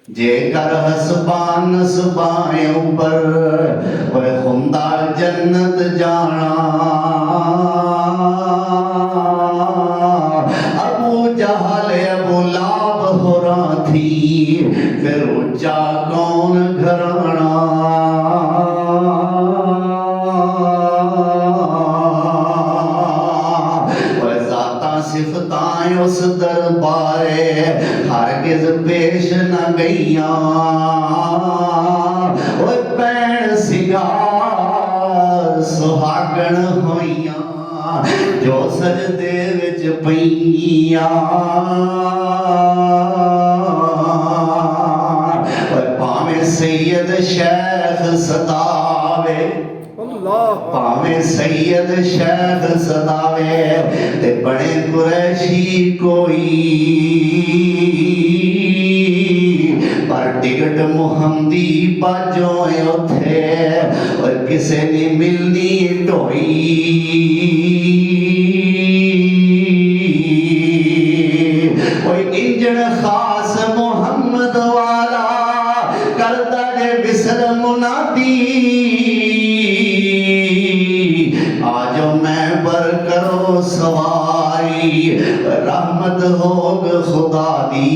जेकर हसबान नसबाए ऊपर वह हुंदा जन्नत जाना। अबू जहल अबू लाभ होरा थी फिर ऊंचा कौन घराना। सिफताएं उस दरबारे हरगिज पेश न गईया। भैन सिगार सुहागण होइया जो सजदे विच पईया। भावें सैयद शेख सदावे भावें सैयद शेख सदावे ते बड़े कुरैशी कोई पर टिकट मुहम्मदी बाजो उथे और किसे ने मिलनी ढोई। इंजन खास मुहम्मद वाला करता जे विसर मुनादी। आज मैं पर करो सवारी रहमत होग खुदा दी।